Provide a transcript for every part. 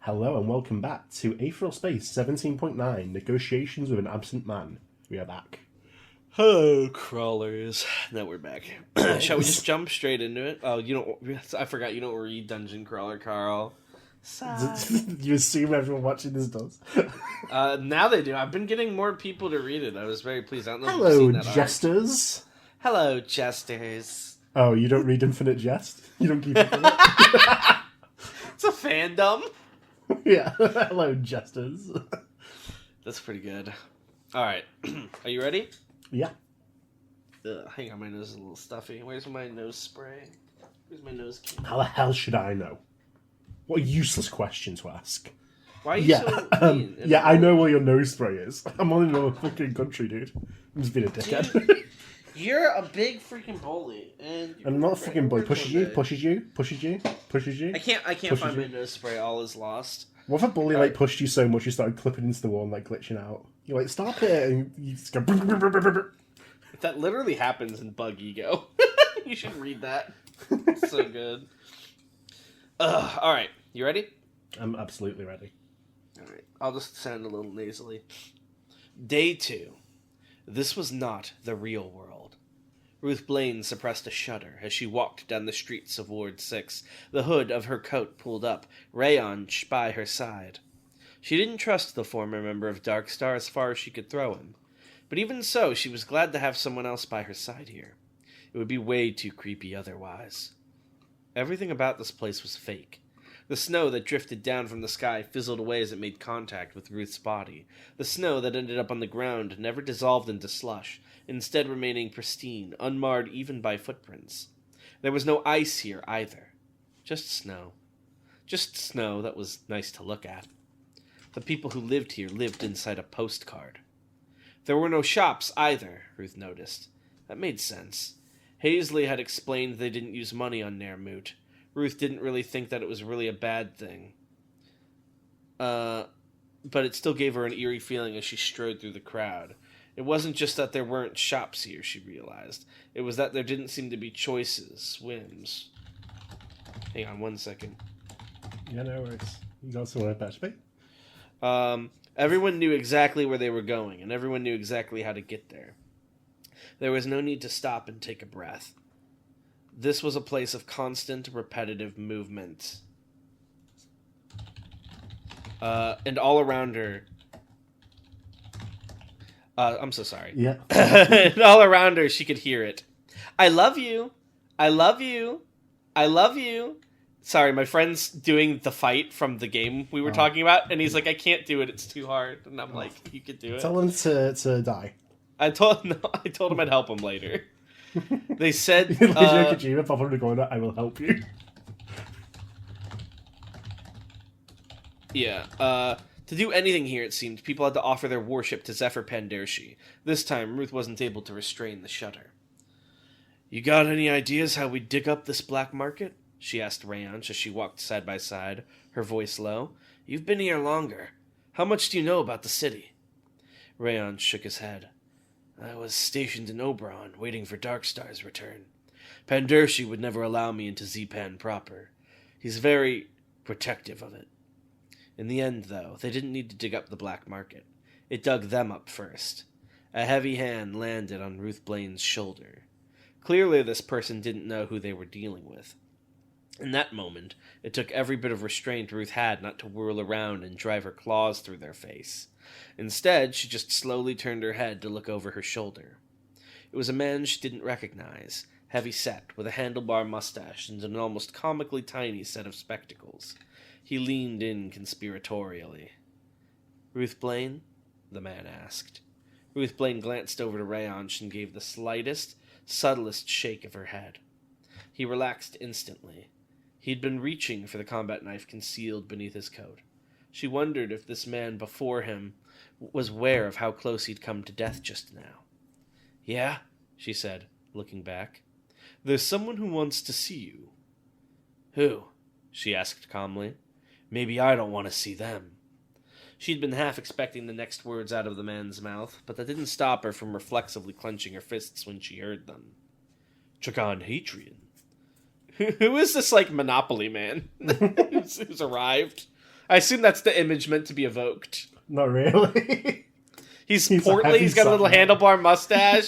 Hello and welcome back to Aetheral Space 17.9, Negotiations with an Absent Man. We are back. Hello, crawlers. Now we're back. Shall we just jump straight into it? Oh, I forgot you don't read Dungeon Crawler, Carl. You assume everyone watching this does? Now they do. I've been getting more people to read it. I was very pleased. I don't know if Hello, you've seen that jesters. art. Hello, jesters. Oh, you don't read Infinite Jest? You don't keep up with it? It's a fandom. Yeah. Hello, jesters. That's pretty good. Alright. Are you ready? Yeah. Hang on, my nose is a little stuffy. Where's my nose spray? Where's my nose candle? How the hell should I know? What a useless question to ask. Why are you so mean? Yeah, I know where your nose spray is. I'm on another fucking country, dude. I'm just being a dickhead. Dude, you're a big freaking bully, and I'm not a fucking bully. Pushes you. I can't find my nose spray. All is lost. What if a bully pushed you so much you started clipping into the wall and glitching out? You're like, stop it, and you just go. That literally happens in Bug Ego. You should read that. It's so good. All right, you ready? I'm absolutely ready. All right, I'll just sound a little nasally. Day 2. This was not the real world. Ruth Blaine suppressed a shudder as she walked down the streets of Ward 6, the hood of her coat pulled up, Rayon by her side. She didn't trust the former member of Dark Star as far as she could throw him, but even so, she was glad to have someone else by her side here. It would be way too creepy otherwise. Everything about this place was fake. The snow that drifted down from the sky fizzled away as it made contact with Ruth's body. The snow that ended up on the ground never dissolved into slush, instead remaining pristine, unmarred even by footprints. There was no ice here either. Just snow. Just snow that was nice to look at. The people who lived here lived inside a postcard. There were no shops either, Ruth noticed. That made sense. Hazley had explained they didn't use money on Nermut. Ruth didn't really think that it was really a bad thing. But it still gave her an eerie feeling as she strode through the crowd. It wasn't just that there weren't shops here, she realized. It was that there didn't seem to be choices, whims. Hang on 1 second. Yeah, no worries. You got somewhere to me? Everyone knew exactly where they were going, and everyone knew exactly how to get there. There was no need to stop and take a breath. This was a place of constant, repetitive movement. And all around her... I'm so sorry. Yeah. And all around her, she could hear it. I love you. I love you. I love you. Sorry, my friend's doing the fight from the game we were talking about, and he's like, I can't do it, it's too hard. And I'm like, you could do it. Tell him to die. I told him I'd help him later. They said... Kojima, pop up to go, I will help you. Yeah, to do anything here, it seemed, people had to offer their worship to Zephyr Pandershi. This time, Ruth wasn't able to restrain the shudder. You got any ideas how we dig up this black market? She asked Rayanch as she walked side by side, her voice low. You've been here longer. How much do you know about the city? Rayanch shook his head. I was stationed in Oberon, waiting for Darkstar's return. Pandershi would never allow me into Zepan proper. He's very protective of it. In the end, though, they didn't need to dig up the black market. It dug them up first. A heavy hand landed on Ruth Blaine's shoulder. Clearly this person didn't know who they were dealing with. In that moment, it took every bit of restraint Ruth had not to whirl around and drive her claws through their face. Instead, she just slowly turned her head to look over her shoulder. It was a man she didn't recognize, heavy-set, with a handlebar mustache and an almost comically tiny set of spectacles. He leaned in conspiratorially. Ruth Blaine? The man asked. Ruth Blaine glanced over to Rayanch and gave the slightest, subtlest shake of her head. He relaxed instantly. He'd been reaching for the combat knife concealed beneath his coat. She wondered if this man before him was aware of how close he'd come to death just now. Yeah, she said, looking back. There's someone who wants to see you. Who? She asked calmly. Maybe I don't want to see them. She'd been half expecting the next words out of the man's mouth, but that didn't stop her from reflexively clenching her fists when she heard them. Chagan Hadrian. Who is this, Monopoly man who's arrived? I assume that's the image meant to be evoked. Not really. He's a portly. heavy He's got a little set man. handlebar mustache.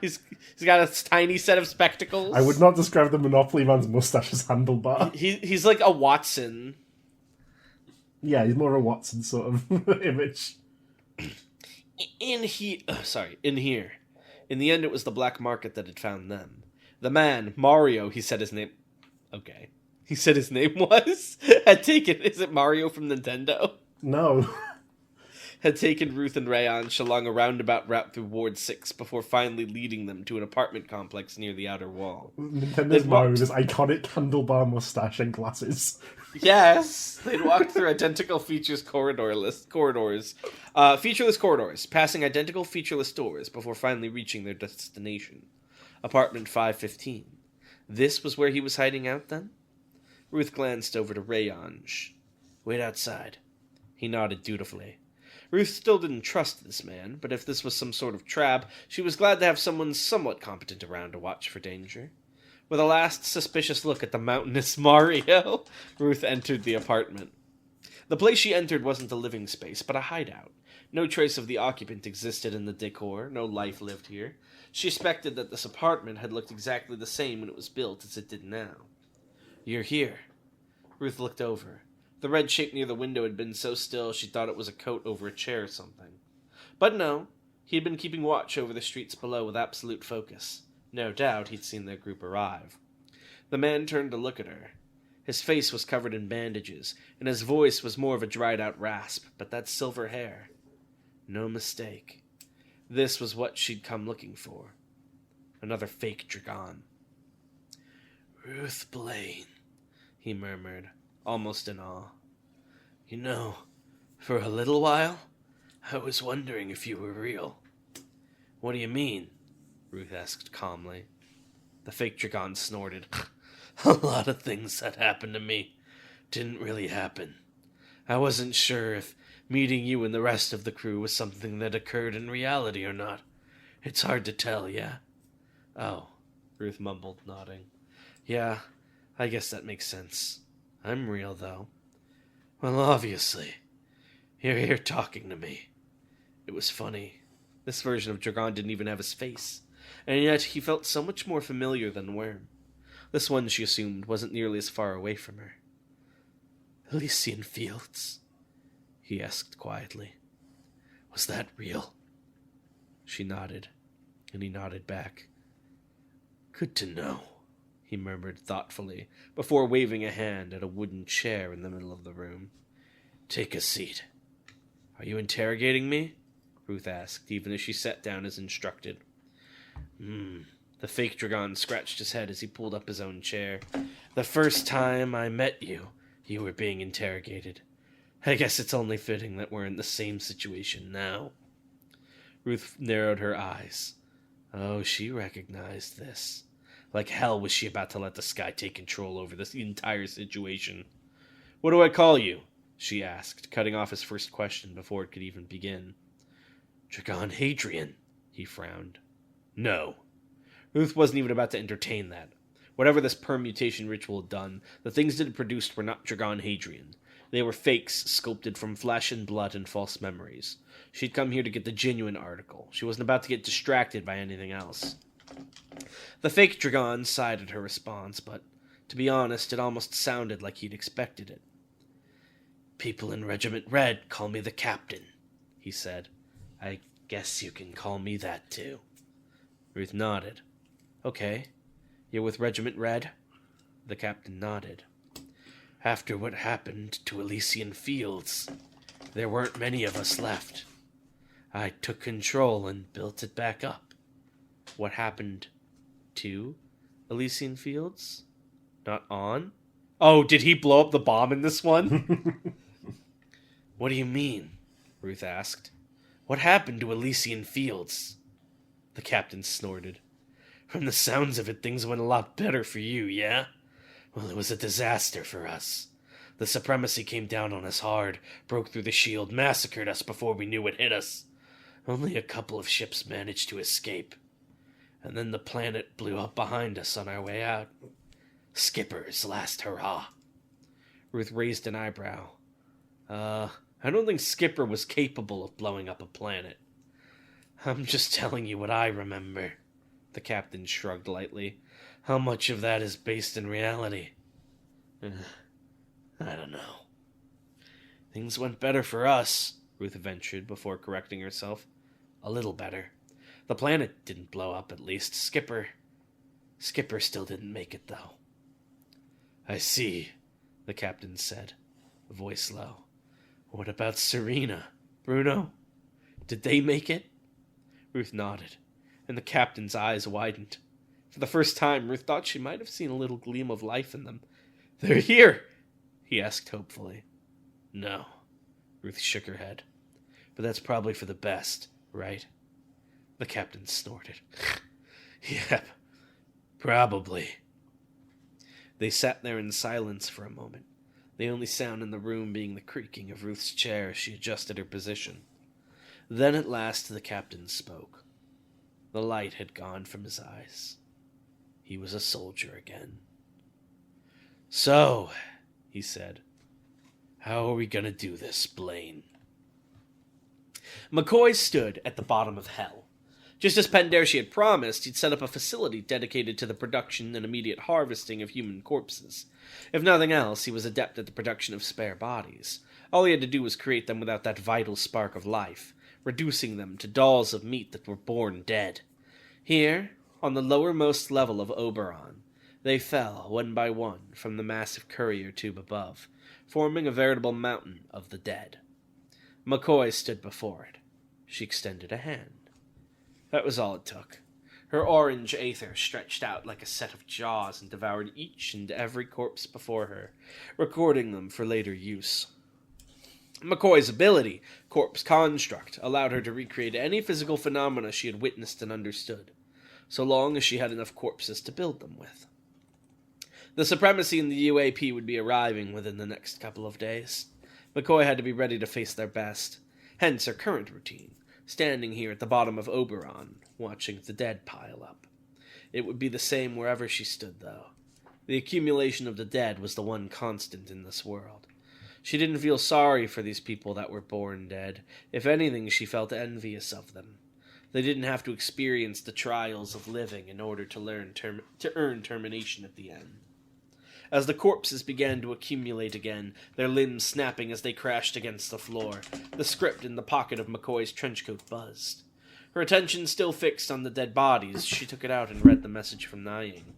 he's got a tiny set of spectacles. I would not describe the Monopoly man's mustache as handlebar. He's like a Watson. Yeah, he's more of a Watson sort of image. In here. In the end, it was the black market that had found them. The man, Mario, he said his name. Okay. He said his name was? Had taken. Is it Mario from Nintendo? No. Had taken Ruth and Rayon along a roundabout route through Ward 6 before finally leading them to an apartment complex near the outer wall. Nintendo's Mario with his iconic handlebar mustache and glasses. Yes! They'd walked through identical featureless corridors, passing identical featureless doors before finally reaching their destination. Apartment 515. This was where he was hiding out, then? Ruth glanced over to Rayon. Wait outside. He nodded dutifully. Ruth still didn't trust this man, but if this was some sort of trap, she was glad to have someone somewhat competent around to watch for danger. With a last suspicious look at the mountainous Mario, Ruth entered the apartment. The place she entered wasn't a living space, but a hideout. No trace of the occupant existed in the decor, no life lived here. She suspected that this apartment had looked exactly the same when it was built as it did now. You're here. Ruth looked over. The red shape near the window had been so still she thought it was a coat over a chair or something. But no, he had been keeping watch over the streets below with absolute focus. No doubt he'd seen their group arrive. The man turned to look at her. His face was covered in bandages, and his voice was more of a dried-out rasp, but that silver hair. No mistake. This was what she'd come looking for. Another fake dragon. Ruth Blaine, he murmured, almost in awe. You know, for a little while, I was wondering if you were real. What do you mean? Ruth asked calmly. The fake dragon snorted. A lot of things that happened to me didn't really happen. I wasn't sure if meeting you and the rest of the crew was something that occurred in reality or not. It's hard to tell, yeah? Oh, Ruth mumbled, nodding. Yeah, I guess that makes sense. I'm real, though. Well, obviously. You're here talking to me. It was funny. This version of Dragon didn't even have his face, and yet he felt so much more familiar than Worm. This one, she assumed, wasn't nearly as far away from her. Elysian Fields? He asked quietly. Was that real? She nodded, and he nodded back. Good to know, he murmured thoughtfully, before waving a hand at a wooden chair in the middle of the room. Take a seat. Are you interrogating me? Ruth asked, even as she sat down as instructed. The fake dragon scratched his head as he pulled up his own chair. The first time I met you, you were being interrogated. I guess it's only fitting that we're in the same situation now. Ruth narrowed her eyes. Oh, she recognized this. Like hell was she about to let the sky take control over this entire situation. What do I call you? She asked, cutting off his first question before it could even begin. Dragon Hadrian, he frowned. No. Ruth wasn't even about to entertain that. Whatever this permutation ritual had done, the things it had produced were not Dragon Hadrian. They were fakes sculpted from flesh and blood and false memories. She'd come here to get the genuine article. She wasn't about to get distracted by anything else. The fake dragon sighed at her response, but, to be honest, it almost sounded like he'd expected it. People in Regiment Red call me the Captain, he said. I guess you can call me that, too. Ruth nodded. Okay. You're with Regiment Red? The captain nodded. After what happened to Elysian Fields, there weren't many of us left. I took control and built it back up. What happened to Elysian Fields? Not on? Oh, did he blow up the bomb in this one? What do you mean? Ruth asked. What happened to Elysian Fields? The captain snorted. From the sounds of it, things went a lot better for you, yeah? Well, it was a disaster for us. The supremacy came down on us hard, broke through the shield, massacred us before we knew it hit us. Only a couple of ships managed to escape. And then the planet blew up behind us on our way out. Skipper's last hurrah. Ruth raised an eyebrow. I don't think Skipper was capable of blowing up a planet. I'm just telling you what I remember. The captain shrugged lightly. How much of that is based in reality? I don't know. Things went better for us, Ruth ventured before correcting herself. A little better. The planet didn't blow up, at least. Skipper still didn't make it, though. I see, the captain said, voice low. What about Serena? Bruno? Did they make it? Ruth nodded, and the captain's eyes widened. For the first time, Ruth thought she might have seen a little gleam of life in them. They're here, he asked hopefully. No, Ruth shook her head. But that's probably for the best, right? The captain snorted. Yep, probably. They sat there in silence for a moment, the only sound in the room being the creaking of Ruth's chair as she adjusted her position. Then at last the captain spoke. The light had gone from his eyes. He was a soldier again. So, he said, how are we going to do this, Blaine? McCoy stood at the bottom of hell. Just as Pendershi had promised, he'd set up a facility dedicated to the production and immediate harvesting of human corpses. If nothing else, he was adept at the production of spare bodies. All he had to do was create them without that vital spark of life, reducing them to dolls of meat that were born dead. Here, on the lowermost level of Oberon, they fell, one by one, from the massive courier tube above, forming a veritable mountain of the dead. McCoy stood before it. She extended a hand. That was all it took. Her orange aether stretched out like a set of jaws and devoured each and every corpse before her, recording them for later use. McCoy's ability, Corpse Construct, allowed her to recreate any physical phenomena she had witnessed and understood, so long as she had enough corpses to build them with. The supremacy in the UAP would be arriving within the next couple of days. McCoy had to be ready to face their best, hence her current routine, standing here at the bottom of Oberon, watching the dead pile up. It would be the same wherever she stood, though. The accumulation of the dead was the one constant in this world. She didn't feel sorry for these people that were born dead. If anything, she felt envious of them. They didn't have to experience the trials of living in order to earn termination at the end. As the corpses began to accumulate again, their limbs snapping as they crashed against the floor, the script in the pocket of McCoy's trenchcoat buzzed. Her attention still fixed on the dead bodies, she took it out and read the message from Nying.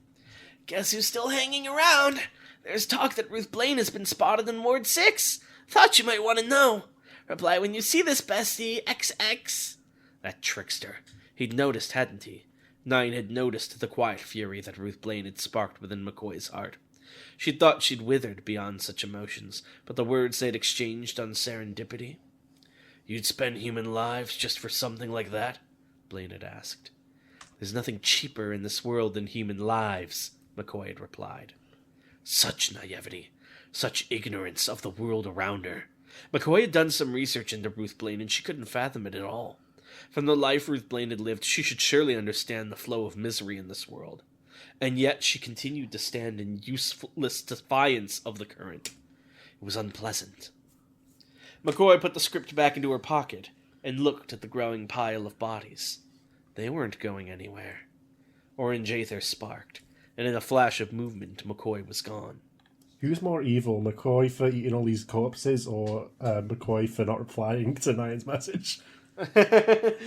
Guess who's still hanging around? There's talk that Ruth Blaine has been spotted in Ward 6. Thought you might want to know. Reply when you see this, bestie. XX. That trickster. He'd noticed, hadn't he? Nying had noticed the quiet fury that Ruth Blaine had sparked within McCoy's heart. She'd thought she'd withered beyond such emotions, but the words they'd exchanged on serendipity? You'd spend human lives just for something like that? Blaine had asked. There's nothing cheaper in this world than human lives, McCoy had replied. Such naivety, such ignorance of the world around her. McCoy had done some research into Ruth Blaine, and she couldn't fathom it at all. From the life Ruth Blaine had lived, she should surely understand the flow of misery in this world. And yet she continued to stand in useless defiance of the current. It was unpleasant. McCoy put the script back into her pocket and looked at the growing pile of bodies. They weren't going anywhere. Orange aether sparked, and in a flash of movement, McCoy was gone. Who's more evil, McCoy for eating all these corpses, or McCoy for not replying to Nying's message?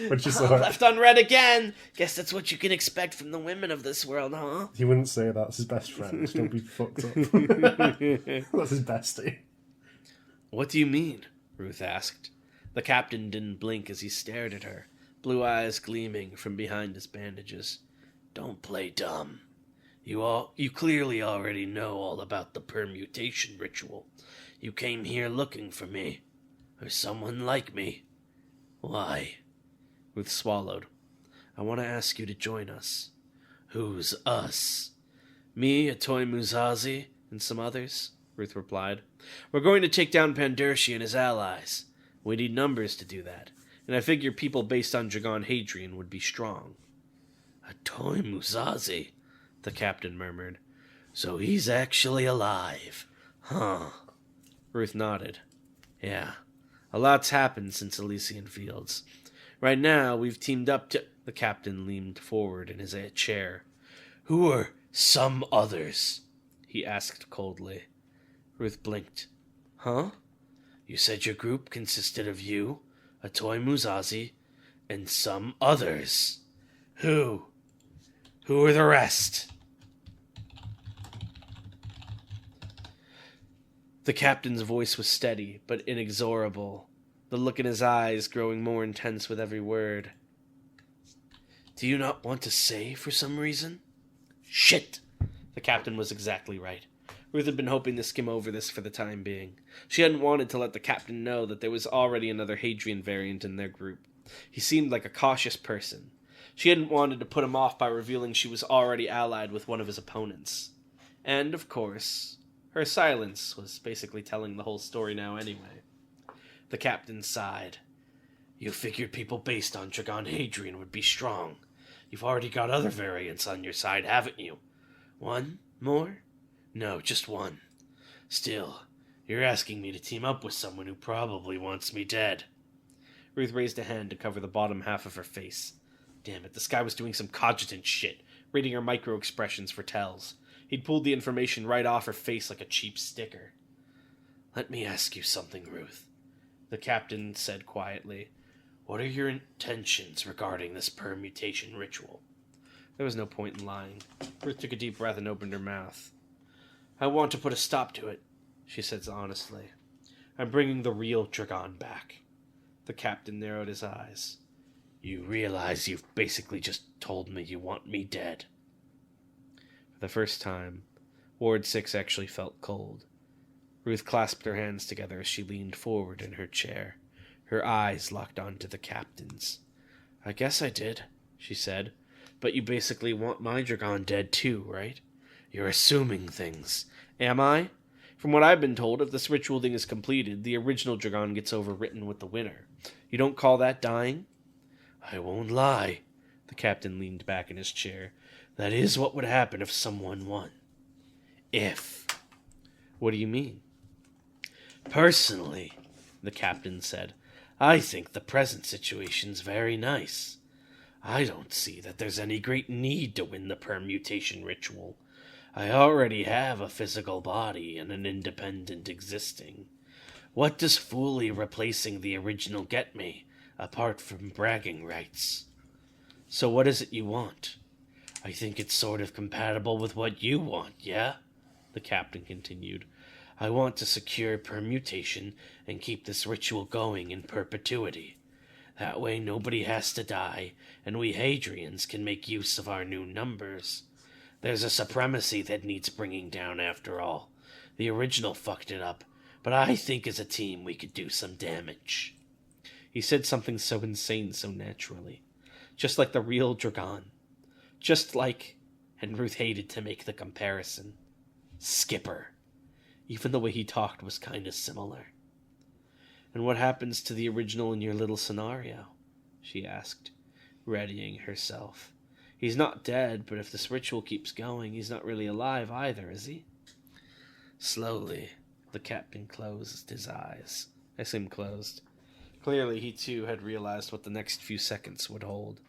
Which is left unread again. Guess that's what you can expect from the women of this world, huh? He wouldn't say that. That's his best friend. Don't be fucked up. That's his bestie. What do you mean? Ruth asked. The captain didn't blink as he stared at her, blue eyes gleaming from behind his bandages. Don't play dumb. You clearly already know all about the permutation ritual. You came here looking for me, or someone like me. Why? Ruth swallowed. I want to ask you to join us. Who's us? Me, Atoy Muzazi, and some others, Ruth replied. We're going to take down Pendershi and his allies. We need numbers to do that, and I figure people based on Dragon Hadrian would be strong. Atoy Muzazi, the captain murmured. So he's actually alive. Huh. Ruth nodded. Yeah, a lot's happened since Elysian Fields. Right now, we've teamed up to... The captain leaned forward in his chair. Who are some others? He asked coldly. Ruth blinked. Huh? You said your group consisted of you, a toy Muzazi, and some others. Who? Who are the rest? The captain's voice was steady, but inexorable, the look in his eyes growing more intense with every word. Do you not want to say for some reason? Shit! The captain was exactly right. Ruth had been hoping to skim over this for the time being. She hadn't wanted to let the captain know that there was already another Hadrian variant in their group. He seemed like a cautious person. She hadn't wanted to put him off by revealing she was already allied with one of his opponents. And, of course, her silence was basically telling the whole story now anyway. The captain sighed. You figured people based on Dragon Hadrian would be strong. You've already got other variants on your side, haven't you? One more? No, just one. Still, you're asking me to team up with someone who probably wants me dead. Ruth raised a hand to cover the bottom half of her face. Damn it, this guy was doing some cogitant shit, reading her micro-expressions for tells. He'd pulled the information right off her face like a cheap sticker. Let me ask you something, Ruth, the captain said quietly. What are your intentions regarding this permutation ritual? There was no point in lying. Ruth took a deep breath and opened her mouth. I want to put a stop to it, she said honestly. I'm bringing the real Dragon back. The captain narrowed his eyes. You realize you've basically just told me you want me dead. For the first time, Ward 6 actually felt cold. Ruth clasped her hands together as she leaned forward in her chair. Her eyes locked onto the captain's. I guess I did, she said. But you basically want my Dragon dead too, right? You're assuming things. Am I? From what I've been told, if this ritual thing is completed, the original Dragon gets overwritten with the winner. You don't call that dying? I won't lie. The captain leaned back in his chair. That is what would happen if someone won. If. What do you mean? Personally, the captain said, I think the present situation's very nice. I don't see that there's any great need to win the permutation ritual. I already have a physical body and an independent existing. What does fully replacing the original get me, apart from bragging rights? So what is it you want? I think it's sort of compatible with what you want, yeah? The captain continued. I want to secure permutation and keep this ritual going in perpetuity. That way nobody has to die, and we Hadrians can make use of our new numbers. There's a supremacy that needs bringing down after all. The original fucked it up, but I think as a team we could do some damage. He said something so insane so naturally. Just like the real Dragon. Just like, and Ruth hated to make the comparison, Skipper. Even the way he talked was kind of similar. And what happens to the original in your little scenario? She asked, readying herself. He's not dead, but if this ritual keeps going, he's not really alive either, is he? Slowly, the captain closed his eyes. I seemed closed. Clearly, he too had realized what the next few seconds would hold.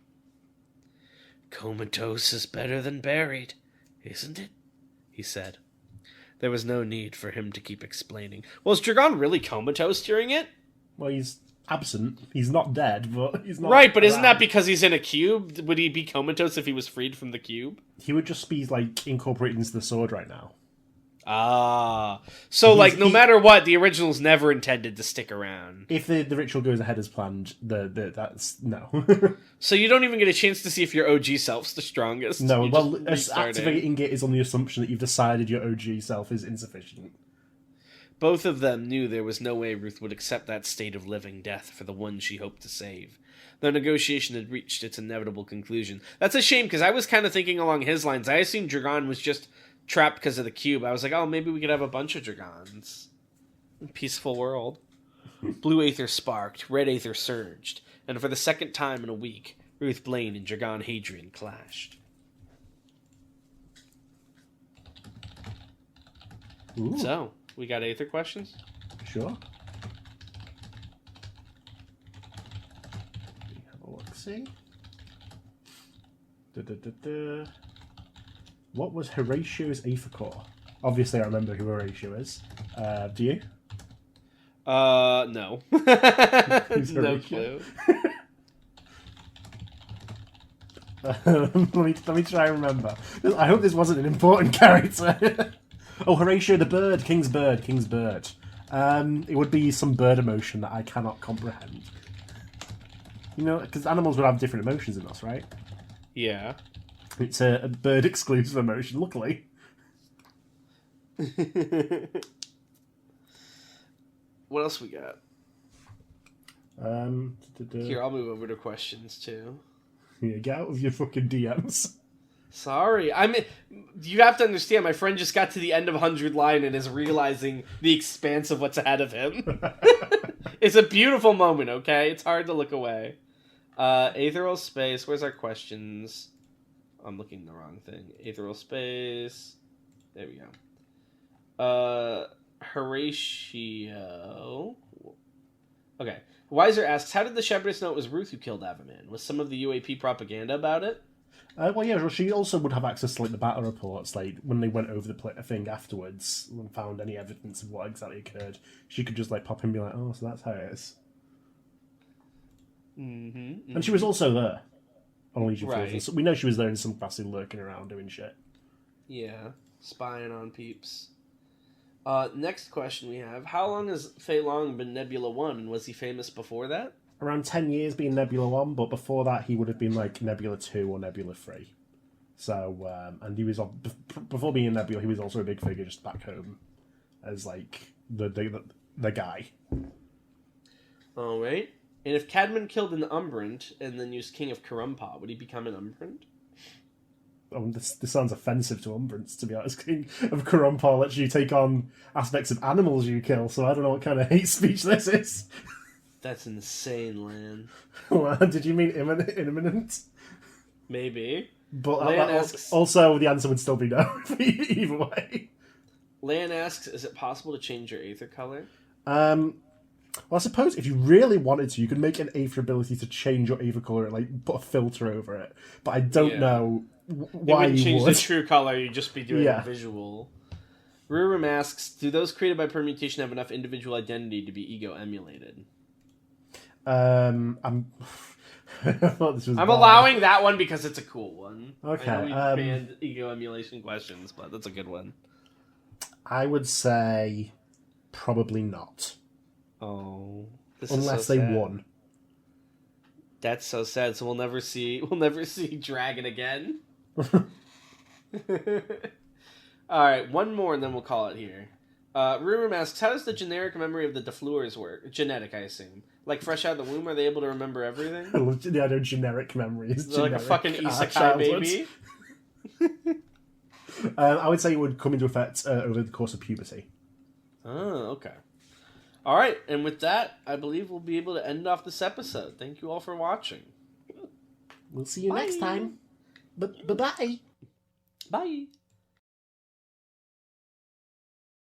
Comatose is better than buried, isn't it? He said. There was no need for him to keep explaining. Was Dragon really comatose during it? Well, he's absent. He's not dead, but he's not right, but around. Isn't that because he's in a cube? Would he be comatose if he was freed from the cube? He would just be, like, incorporated into the sword right now. Ah. So, no matter what, the original's never intended to stick around. If the ritual goes ahead as planned, that's... No. So you don't even get a chance to see if your OG self's the strongest? No, activating it is on the assumption that you've decided your OG self is insufficient. Both of them knew there was no way Ruth would accept that state of living death for the one she hoped to save. The negotiation had reached its inevitable conclusion. That's a shame, because I was kind of thinking along his lines. I assumed Dragon was just trapped because of the cube. I was like, oh, maybe we could have a bunch of Dragons. Peaceful world. Blue Aether sparked, red Aether surged, and for the second time in a week, Ruth Blaine and Dragon Hadrian clashed. Ooh. So, we got Aether questions? Sure. see. What was Horatio's Aether Core? Obviously, I remember who Horatio is. Do you? No. No clue. Let me try and remember. I hope this wasn't an important character. Oh, Horatio the bird, King's bird. It would be some bird emotion that I cannot comprehend. You know, because animals would have different emotions in us, right? Yeah. It's a bird exclusive emotion, luckily. What else we got? Here, I'll move over to questions too. Yeah, get out of your fucking DMs. Sorry, you have to understand, my friend just got to the end of 100 line and is realizing the expanse of what's ahead of him. It's a beautiful moment, okay? It's hard to look away. Aetheral Space, where's our questions? I'm looking the wrong thing. Aetheral Space. There we go. Horatio. Okay. Weiser asks, how did the Shepherdess know it was Ruth who killed Avaman? Was some of the UAP propaganda about it? Well, yeah, she also would have access to like the battle reports, like when they went over the thing afterwards and found any evidence of what exactly occurred. She could just like pop in and be like, "Oh, so that's how it is." Mm-hmm. And she was also there on Legion Right. Fields. So we know she was there in some capacity, lurking around doing shit. Yeah, spying on peeps. Next question we have: how long has Fei Long been Nebula 1, and was he famous before that? Around 10 years being Nebula 1, but before that he would have been like Nebula 2 or Nebula 3. So, and he was before being Nebula, he was also a big figure just back home as like the guy. All right. And if Cadman killed an Umbrant and then used King of Karumpa, would he become an Umbrant? Oh, this sounds offensive to Umbrants, to be honest. King of Karumpa lets you take on aspects of animals you kill, so I don't know what kind of hate speech this is. That's insane, Lan. Did you mean imminent? Maybe. But Lan asks, also, the answer would still be no, either way. Lan asks, is it possible to change your Aether color? Well, I suppose if you really wanted to, you could make an Aether ability to change your Aether color, like put a filter over it. But I don't know why you you change would. the true color, you'd just be doing a visual. Rurum asks, do those created by permutation have enough individual identity to be ego emulated? I thought this was I'm bad. allowing that one because it's a cool one. Okay. I know we banned ego emulation questions, but that's a good one. I would say probably not. Oh, unless they won. That's so sad. So we'll never see Dragon again. All right, one more and then we'll call it here. Rurum asks, how does the generic memory of the Defleurs work? Genetic, I assume. Like fresh out of the womb, are they able to remember everything? I love the idea of generic memories. They're like a fucking isekai baby. I would say it would come into effect over the course of puberty. Oh, okay. All right, and with that, I believe we'll be able to end off this episode. Thank you all for watching. We'll see you next time. Bye-bye. Bye.